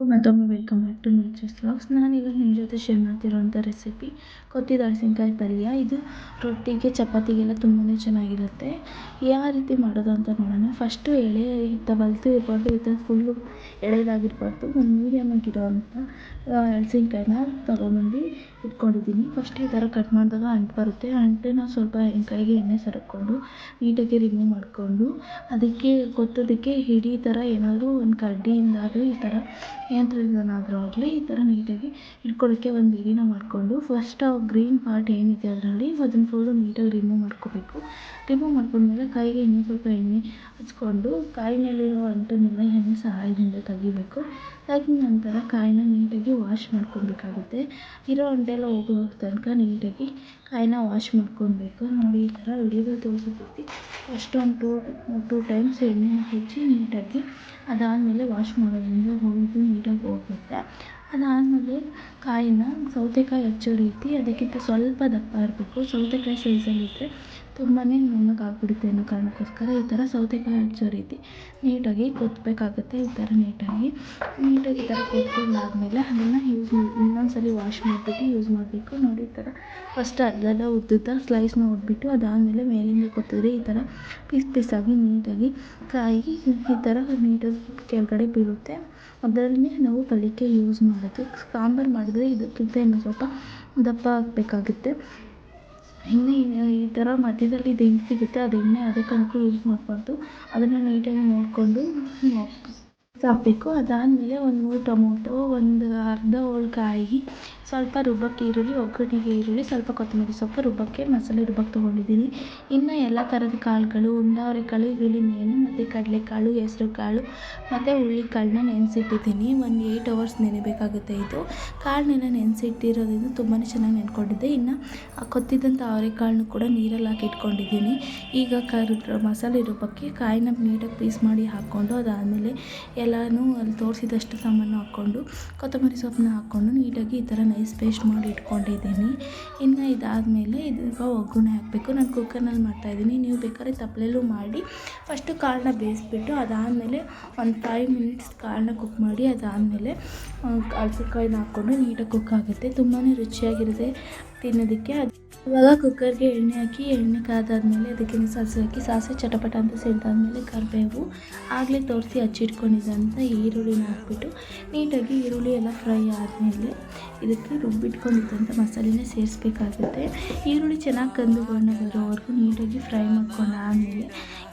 ಮತ್ತೊಮ್ಮೆ welcome back to nature's vlogs. ನಾನೀಗ ನಿಮ್ಮ ಜೊತೆ ಶೇರ್ ಮಾಡ್ತಿರೋಂಥ ರೆಸಿಪಿ ಕೊತ್ತಿದ ಹಲಸಿನಕಾಯಿ ಪಲ್ಯ. ಇದು ರೊಟ್ಟಿಗೆ ಚಪಾತಿಗೆಲ್ಲ ತುಂಬಾ ಚೆನ್ನಾಗಿರುತ್ತೆ. ಯಾವ ರೀತಿ ಮಾಡೋದು ಅಂತ ನೋಡೋಣ. ಫಸ್ಟು ಎಳೆ ಬಲ್ತು ಇರಬಾರ್ದು, ಈ ಥರ ಫುಲ್ಲು ಎಳೆದಾಗಿರಬಾರ್ದು. ಒಂದು ಮೀಡಿಯಮ್ ಆಗಿರೋವಂಥ ಹಲಸಿನಕಾಯಿನ ತೊಗೊಂಬಂದು ಇಟ್ಕೊಂಡಿದ್ದೀನಿ. ಫಸ್ಟ್ ಈ ಥರ ಕಟ್ ಮಾಡಿದಾಗ ಅಂಟು ಬರುತ್ತೆ. ಅಂಟನ್ನ ಸ್ವಲ್ಪ ಕೈಗೆ ಎಣ್ಣೆ ಸರಕೊಂಡು ನೀಟಾಗಿ ರಿಮೂವ್ ಮಾಡಿಕೊಂಡು ಅದಕ್ಕೆ ಕೊತ್ತೋದಕ್ಕೆ ಹಿಡಿ ಥರ ಏನಾದರೂ ಒಂದು ಕಡ್ಡಿಯಿಂದಾದರೂ ಈ ಥರ ಯಂತ್ರದಿಂದನಾದರೂ ಆಗಲಿ ಈ ಥರ ನೀಟಾಗಿ ಇಟ್ಕೊಳ್ಳೋಕ್ಕೆ ಒಂದು ಹಿಡಿನ ಮಾಡಿಕೊಂಡು ಫಸ್ಟ್ ಆ ಗ್ರೀನ್ ಪಾರ್ಟ್ ಏನಿದೆ ಅದರಲ್ಲಿ ಅದನ್ನು ಫುಲ್ಲು ನೀಟಾಗಿ ರಿಮೂವ್ ಮಾಡ್ಕೋಬೇಕು. ರಿಮೂವ್ ಮಾಡ್ಕೊಂಡ್ಮೇಲೆ ಕೈಗೆ ಇನ್ನೂ ಸ್ವಲ್ಪ ಎಣ್ಣೆ ಹಚ್ಕೊಂಡು ಕಾಯಿ ಮೇಲಿರೋ ಅಂಟನ್ನೆಲ್ಲ ಎಣ್ಣೆ ಸಹಾಯದಿಂದ ತೆಗಿಬೇಕು. ತೆಗೆದ ನಂತರ ಕಾಯಿನ ನೀಟಾಗಿ ವಾಶ್ ಮಾಡ್ಕೊಬೇಕಾಗುತ್ತೆ. ಇರೋ ಅಂಟೆಲ್ಲ ಹೋಗೋ ತನಕ ನೀಟಾಗಿ ಕಾಯಿನ ವಾಶ್ ಮಾಡ್ಕೊಬೇಕು. ನೋಡಿ, ಈ ಥರ ವಿಡಿಯೋದಲ್ಲಿ ತೋರಿಸಿರ್ತೀವಿ. ಫಸ್ಟ್ ಒಂದು ಟೂ ಟೈಮ್ಸ್ ಎಣ್ಣೆ ಹಚ್ಚಿ ನೀಟಾಗಿ ಅದಾದಮೇಲೆ ವಾಶ್ ಮಾಡೋದ್ರಿಂದ ಹೋಗಿ ನೀಟಾಗಿ ಹೋಗುತ್ತೆ. ಅದಾದಮೇಲೆ ಕಾಯಿನ ಸೌತೆಕಾಯಿ ಹೆಚ್ಚೋ ರೀತಿ ಅದಕ್ಕಿಂತ ಸ್ವಲ್ಪ ದಪ್ಪ ಇರಬೇಕು. ಸೌತೆಕಾಯಿ ಸೈಜಲ್ಲಿದ್ದರೆ ತುಂಬಾ ನುಣ್ಣಗಾಗ್ಬಿಡುತ್ತೆ ಅನ್ನೋ ಕಾರಣಕ್ಕೋಸ್ಕರ ಈ ಥರ ಸೌತೆಕಾಯಿ ಹೆಚ್ಚೋ ರೀತಿ ನೀಟಾಗಿ ಕೊತ್ತಬೇಕಾಗುತ್ತೆ. ಈ ಥರ ನೀಟಾಗಿ ಈ ಥರ ಕೊತ್ಕೊಂಡಾದಮೇಲೆ ಅದನ್ನು ಇನ್ನೊಂದು ಸಲ ವಾಶ್ ಮಾಡಿಬಿಟ್ಟು ಯೂಸ್ ಮಾಡಬೇಕು. ನೋಡಿ, ಈ ಥರ ಫಸ್ಟ್ ಅರ್ಧ ಉದ್ದುತ್ತಾ ಸ್ಲೈಸ್ನ ಹೊಡ್ಬಿಟ್ಟು ಅದಾದಮೇಲೆ ಮೇಲಿಂದ ಕೊತ್ತಿದ್ರೆ ಈ ಥರ ಪೀಸಾಗಿ ನೀಟಾಗಿ ಕಾಯಿ ಈ ಥರ ನೀಟಾಗಿ ಕೆಳಗಡೆ ಬೀಳುತ್ತೆ. ಅದನ್ನೇ ನಾವು ಪಲ್ಯಕ್ಕೆ ಯೂಸ್ ಮಾಡೋದು. ಸಾಂಬಾರು ಮಾಡಿದ್ರೆ ಇದಕ್ಕಿಂತ ಇನ್ನೂ ಸ್ವಲ್ಪ ದಪ್ಪ ಆಗಬೇಕಾಗುತ್ತೆ. ಎಣ್ಣೆ ಈ ಥರ ಮಧ್ಯದಲ್ಲಿ ಇದು ಹೆಂಗೆ ಸಿಗುತ್ತೆ ಅದು ಎಣ್ಣೆ ಅದಕ್ಕಂತೂ ಯೂಸ್ ಮಾಡಬಾರ್ದು. ಅದನ್ನು ನೀಟಾಗಿ ನೋಡಿಕೊಂಡು ಹಾಕಬೇಕು. ಅದಾದಮೇಲೆ ಒಂದು 3 ಟೊಮೊಟೊ, ಒಂದು ಅರ್ಧ ಹೋಳ್ಕಾಯಿ, ಸ್ವಲ್ಪ ರುಬ್ಬಕ್ಕೆ ಈರುಳ್ಳಿ, ಒಗ್ಗರಣೆಗೆ ಈರುಳ್ಳಿ, ಸ್ವಲ್ಪ ಕೊತ್ತಂಬರಿ ಸೊಪ್ಪು, ರುಬ್ಬಕ್ಕೆ ಮಸಾಲೆ ರುಬ್ಬಕ್ಕೆ ತೊಗೊಂಡಿದ್ದೀನಿ. ಇನ್ನು ಎಲ್ಲ ಥರದ ಕಾಳುಗಳು, ಉಂಡಾವರೆಕಾಳು, ಈರುಳ್ಳಿ ಮೇನು ಮತ್ತು ಕಡಲೆಕಾಳು, ಹೆಸ್ರು ಕಾಳು ಮತ್ತು ಹುಳ್ಳಿಕಾಳನ್ನ ನೆನೆಸಿಟ್ಟಿದ್ದೀನಿ. ಒಂದು 8 hours ನೆನೆಬೇಕಾಗುತ್ತೆ. ಇದು ಕಾಳನ್ನೆಲ್ಲ ನೆನೆಸಿಟ್ಟಿರೋದ್ರಿಂದ ತುಂಬಾ ಚೆನ್ನಾಗಿ ನೆನ್ಕೊಂಡಿದ್ದೆ. ಇನ್ನು ಕೊತ್ತಿದಂಥ ಅವರೆಕಾಳನ್ನು ಕೂಡ ನೀರಲ್ಲಿ ಹಾಕಿ ಇಟ್ಕೊಂಡಿದ್ದೀನಿ. ಈಗ ಮಸಾಲೆ ರುಬ್ಬಕ್ಕೆ ಕಾಯಿನ ನೀಟಾಗಿ ಪೀಸ್ ಮಾಡಿ ಹಾಕ್ಕೊಂಡು ಅದಾದಮೇಲೆ ಎಲ್ಲನೂ ಅಲ್ಲಿ ತೋರಿಸಿದಷ್ಟು ಸಾಮಾನು ಹಾಕ್ಕೊಂಡು ಕೊತ್ತಂಬರಿ ಸೊಪ್ಪನ್ನ ಹಾಕ್ಕೊಂಡು ನೀಟಾಗಿ ಈ ಥರ ನೈಸ್ ಪೇಸ್ಟ್ ಮಾಡಿ ಇಟ್ಕೊಂಡಿದ್ದೀನಿ. ಇನ್ನು ಇದಾದಮೇಲೆ ಇದೀಗ ಒಗ್ಗರಣೆ ಹಾಕಬೇಕು. ನಾನು ಕುಕ್ಕರ್ನಲ್ಲಿ ಮಾಡ್ತಾಯಿದ್ದೀನಿ. ನೀವು ಬೇಕಾದ್ರೆ ತಪ್ಪಲೆಲ್ಲೂ ಮಾಡಿ ಫಸ್ಟು ಕಾಳನ್ನ ಬೇಯಿಸ್ಬಿಟ್ಟು ಅದಾದಮೇಲೆ ಒಂದು 5 minutes ಕಾಳನ್ನ ಕುಕ್ ಮಾಡಿ ಅದಾದಮೇಲೆ ಹಲಸಿನಕಾಯಿನ ಹಾಕ್ಕೊಂಡು ನೀಟಾಗಿ ಕುಕ್ ಆಗುತ್ತೆ. ತುಂಬಾ ರುಚಿಯಾಗಿರುತ್ತೆ ತಿನ್ನೋದಕ್ಕೆ. ಇವಾಗ ಕುಕ್ಕರ್ಗೆ ಎಣ್ಣೆ ಹಾಕಿ ಎಣ್ಣೆ ಕಾದಾದ್ಮೇಲೆ ಅದಕ್ಕೆ ಸಾಸಿವೆ ಹಾಕಿ ಸಾಸಿವೆ ಚಟಪಟ ಅಂತ ಸಿಡ್ದಾದ್ಮೇಲೆ ಕರಿಬೇವು, ಆಗಲೇ ತೋರಿಸಿ ಹಚ್ಚಿಟ್ಕೊಂಡಿದ್ದಂಥ ಈರುಳ್ಳಿನ ಹಾಕ್ಬಿಟ್ಟು ನೀಟಾಗಿ ಈರುಳ್ಳಿ ಎಲ್ಲ ಫ್ರೈ ಆದಮೇಲೆ ಇದಕ್ಕೆ ರುಬ್ಬಿಟ್ಕೊಂಡಿದ್ದಂಥ ಮಸಾಲೆನ ಸೇರಿಸ್ಬೇಕಾಗುತ್ತೆ. ಈರುಳ್ಳಿ ಚೆನ್ನಾಗಿ ಕಂದು ಬಣ್ಣ ಬರೋವರೆಗೂ ನೀಟಾಗಿ ಫ್ರೈ ಮಾಡ್ಕೊಂಡಾದಮೇಲೆ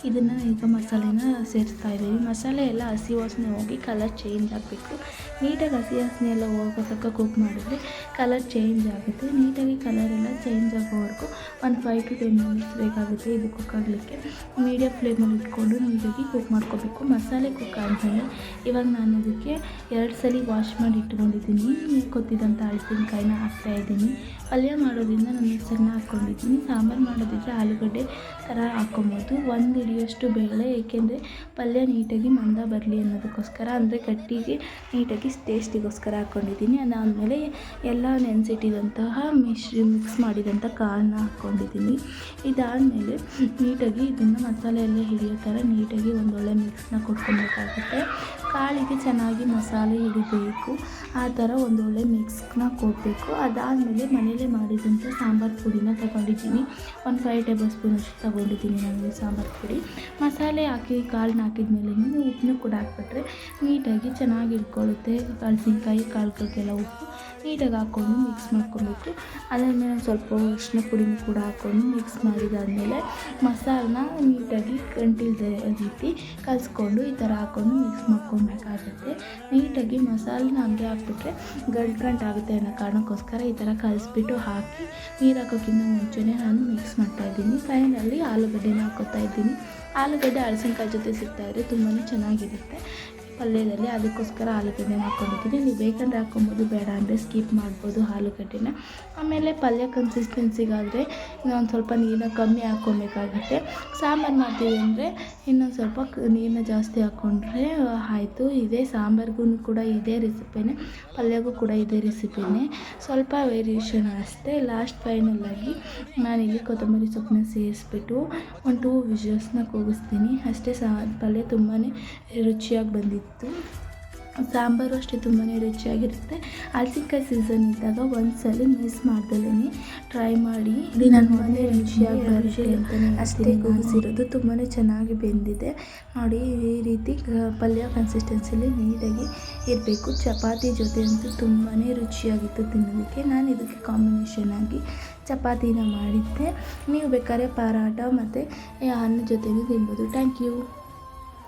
ಇದನ್ನು ಈಗ ಮಸಾಲೆನ ಸೇರಿಸ್ತಾ ಇದ್ದೀವಿ. ಮಸಾಲೆ ಎಲ್ಲ ಹಸಿ ವಾಸನೆ ಹೋಗಿ ಕಲರ್ ಚೇಂಜ್ ಆಗಬೇಕು. ನೀಟಾಗಿ ಹಸಿ ವಾಸನೆ ಎಲ್ಲ ಹೋಗೋ ತನಕ ಕುಕ್ ಮಾಡಿದ್ರೆ ಕಲರ್ ಚೇಂಜ್ ಆಗುತ್ತೆ. ನೀಟಾಗಿ ಕಲರ್ ಎಲ್ಲ ಚೇಂಜ್ ಆಗೋವರೆಗೂ ಒಂದು 5 to 10 minutes ಬೇಕಾಗುತ್ತೆ ಇದು ಕುಕ್ ಆಗಲಿಕ್ಕೆ. ಮೀಡಿಯಮ್ ಫ್ಲೇಮಲ್ಲಿ ಇಟ್ಕೊಂಡು ನೀಟಾಗಿ ಕುಕ್ ಮಾಡ್ಕೋಬೇಕು. ಮಸಾಲೆ ಕುಕ್ ಆದಮೇಲೆ ಇವಾಗ ನಾನು ಅದಕ್ಕೆ 2 ಸಲ ವಾಶ್ ಮಾಡಿ ಇಟ್ಕೊಂಡಿದ್ದೀನಿ. ಕೊತ್ತಿದಂಥ ಹಲಸಿನಕಾಯಿನ ಹಾಕ್ತಾಯಿದ್ದೀನಿ. ಪಲ್ಯ ಮಾಡೋದ್ರಿಂದ ನಾನು ಮಿಕ್ಸರ್ನ ಹಾಕ್ಕೊಂಡಿದ್ದೀನಿ. ಸಾಂಬಾರು ಮಾಡೋದಿದ್ರೆ ಆಲೂಗಡ್ಡೆ ಥರ ಹಾಕ್ಕೊಬೋದು. 1 ಹಿಡಿಯಷ್ಟು ಬೇಳೆ, ಏಕೆಂದರೆ ಪಲ್ಯ ನೀಟಾಗಿ ಮಂದ ಬರಲಿ ಅನ್ನೋದಕ್ಕೋಸ್ಕರ, ಅಂದರೆ ಗಟ್ಟಿಗೆ ನೀಟಾಗಿ ಟೇಸ್ಟಿಗೋಸ್ಕರ ಹಾಕ್ಕೊಂಡಿದ್ದೀನಿ. ಅದಾದಮೇಲೆ ಎಲ್ಲ ನೆನೆಸಿಟ್ಟಿದಂತಹ ಮಿಕ್ಸ್ ಮಾಡಿದಂಥ ಕಾಳನ್ನ ಹಾಕ್ಕೊಂಡಿದ್ದೀನಿ. ಇದಾದಮೇಲೆ ನೀಟಾಗಿ ಇದನ್ನು ಮಸಾಲೆ ಎಲ್ಲ ಹಿಡಿಯೋ ಥರ ನೀಟಾಗಿ ಒಂದೊಳ್ಳೆ ಮಿಕ್ಸ್ನ ಕೊಟ್ಕೊಬೇಕಾಗುತ್ತೆ. ಕಾಳಿಗೆ ಚೆನ್ನಾಗಿ ಮಸಾಲೆ ಹಿಡಿಬೇಕು. ಆ ಥರ ಒಂದೊಳ್ಳೆ ಮಿಕ್ಸ್ನ ಕೊಡಬೇಕು. ಅದಾದಮೇಲೆ ಮನೇಲೇ ಮಾಡಿದಂಥ ಸಾಂಬಾರು ಪುಡಿನ ತಗೊಂಡಿದ್ದೀನಿ. ಒಂದು 5 tablespoon ಅಷ್ಟು ತಗೊಂಡಿದ್ದೀನಿ ನಾನು ಸಾಂಬಾರು ಪುಡಿ. ಮಸಾಲೆ ಹಾಕಿ ಕಾಳನ್ನ ಹಾಕಿದ್ಮೇಲೆ ಉಪ್ಪನ್ನು ಕೂಡ ಹಾಕ್ಬಿಟ್ರೆ ನೀಟಾಗಿ ಚೆನ್ನಾಗಿ ಇಟ್ಕೊಳ್ಳುತ್ತೆ. ಹಲಸಿನಕಾಯಿ ಕಾಳುಗಳಿಗೆಲ್ಲ ಉಪ್ಪು ನೀಟಾಗಿ ಹಾಕ್ಕೊಂಡು ಮಿಕ್ಸ್ ಮಾಡ್ಕೊಬೇಕು. ಅದಾದಮೇಲೆ ಸ್ವಲ್ಪ ಅರಿಶಿನ ಪುಡಿನೂ ಕೂಡ ಹಾಕ್ಕೊಂಡು ಮಿಕ್ಸ್ ಮಾಡಿದಾದಮೇಲೆ ಮಸಾಲನ್ನ ನೀಟಾಗಿ ಗಂಟಿಲ್ದೇ ರೀತಿ ಕಲಿಸ್ಕೊಂಡು ಈ ಥರ ಹಾಕ್ಕೊಂಡು ಮಿಕ್ಸ್ ಮಾಡ್ಕೊಬೇಕಾಗುತ್ತೆ. ನೀಟಾಗಿ ಮಸಾಲನ್ನ ಹಂಗೆ ಹಾಕ್ಬಿಟ್ರೆ ಗಂಟಾಗುತ್ತೆ ಅನ್ನೋ ಕಾರಣಕ್ಕೋಸ್ಕರ ಈ ಥರ ಕಲಿಸ್ಬಿಟ್ಟು ಹಾಕಿ ನೀರು ಹಾಕೋಕ್ಕಿಂತ ಮುಂಚೆನೇ ನಾನು ಮಿಕ್ಸ್ ಮಾಡ್ತಾಯಿದ್ದೀನಿ. ಫೈನಲ್ಲಿ ಆಲೂಗಡ್ಡೆನ ಹಾಕೋತಾ ಇದ್ದೀನಿ. ಆಲೂಗಡ್ಡೆ ಹಲಸಿನಕಾಯಿ ಜೊತೆ ಸಿಗ್ತಾಯಿದ್ರೆ ತುಂಬಾ ಚೆನ್ನಾಗಿರುತ್ತೆ ಪಲ್ಯದಲ್ಲಿ. ಅದಕ್ಕೋಸ್ಕರ ಆಲೂಗಡ್ಡೆನ ಹಾಕ್ಕೊಂಡಿದ್ದೀನಿ. ನೀವು ಬೇಕಂದರೆ ಹಾಕ್ಕೊಬೋದು, ಬೇಡ ಅಂದರೆ ಸ್ಕಿಪ್ ಮಾಡ್ಬೋದು ಆಲೂಗಡ್ಡೆನ. ಆಮೇಲೆ ಪಲ್ಯ ಕನ್ಸಿಸ್ಟೆನ್ಸಿಗಾದರೆ ಇನ್ನೊಂದು ಸ್ವಲ್ಪ ನೀರನ್ನ ಕಮ್ಮಿ ಹಾಕ್ಕೊಬೇಕಾಗುತ್ತೆ. ಸಾಂಬಾರು ಮಾಡ್ತೀವಿ ಅಂದರೆ ಇನ್ನೊಂದು ಸ್ವಲ್ಪ ನೀರನ್ನ ಜಾಸ್ತಿ ಹಾಕ್ಕೊಂಡ್ರೆ ಆಯಿತು. ಇದೇ ಸಾಂಬಾರಿಗೂ ಕೂಡ ಇದೇ ರೆಸಿಪಿನೇ, ಪಲ್ಯಗೂ ಕೂಡ ಇದೇ ರೆಸಿಪಿನೇ, ಸ್ವಲ್ಪ ವೇರಿಯೇಷನ್ ಅಷ್ಟೇ. ಲಾಸ್ಟ್ ಫೈನಲಾಗಿ ನಾನಿಲ್ಲಿ ಕೊತ್ತಂಬರಿ ಸೊಪ್ಪನ್ನ ಸೇರಿಸ್ಬಿಟ್ಟು ಒಂದು 2 ವಿಷಲ್ಸ್ನ ಕೂಗಿಸ್ತೀನಿ ಅಷ್ಟೇ. ಪಲ್ಯ ತುಂಬಾ ರುಚಿಯಾಗಿ ಬಂದಿತ್ತು. ಸಾಂಬಾರು ಅಷ್ಟೇ ತುಂಬಾ ರುಚಿಯಾಗಿರುತ್ತೆ. ಹಲಸಿನಕಾಯಿ ಸೀಸನ್ ಇದ್ದಾಗ ಒಂದ್ಸಲ ಮಿಸ್ ಮಾಡ್ದಲೇ ಟ್ರೈ ಮಾಡಿ. ಇದು ನನ್ನ ಮನೆ ರುಚಿಯಾಗಿ ಬರುತ್ತೆ ಅಂತಲೇ ಅಷ್ಟೇ ಕೂಗಿಸಿರೋದು. ತುಂಬಾ ಚೆನ್ನಾಗಿ ಬೆಂದಿದೆ ನೋಡಿ. ಈ ರೀತಿ ಪಲ್ಯ ಕನ್ಸಿಸ್ಟೆನ್ಸಿಲಿ ನೀಟಾಗಿ ಇರಬೇಕು. ಚಪಾತಿ ಜೊತೆ ಅಂತೂ ತುಂಬಾ ರುಚಿಯಾಗಿತ್ತು ತಿನ್ನೋದಕ್ಕೆ. ನಾನು ಇದಕ್ಕೆ ಕಾಂಬಿನೇಷನ್ ಆಗಿ ಚಪಾತಿನ ಮಾಡಿದ್ದೆ. ನೀವು ಬೇಕಾದ್ರೆ ಪರಾಟ ಮತ್ತು ಅನ್ನದ ಜೊತೆನೂ ತಿನ್ಬೋದು. Thank you.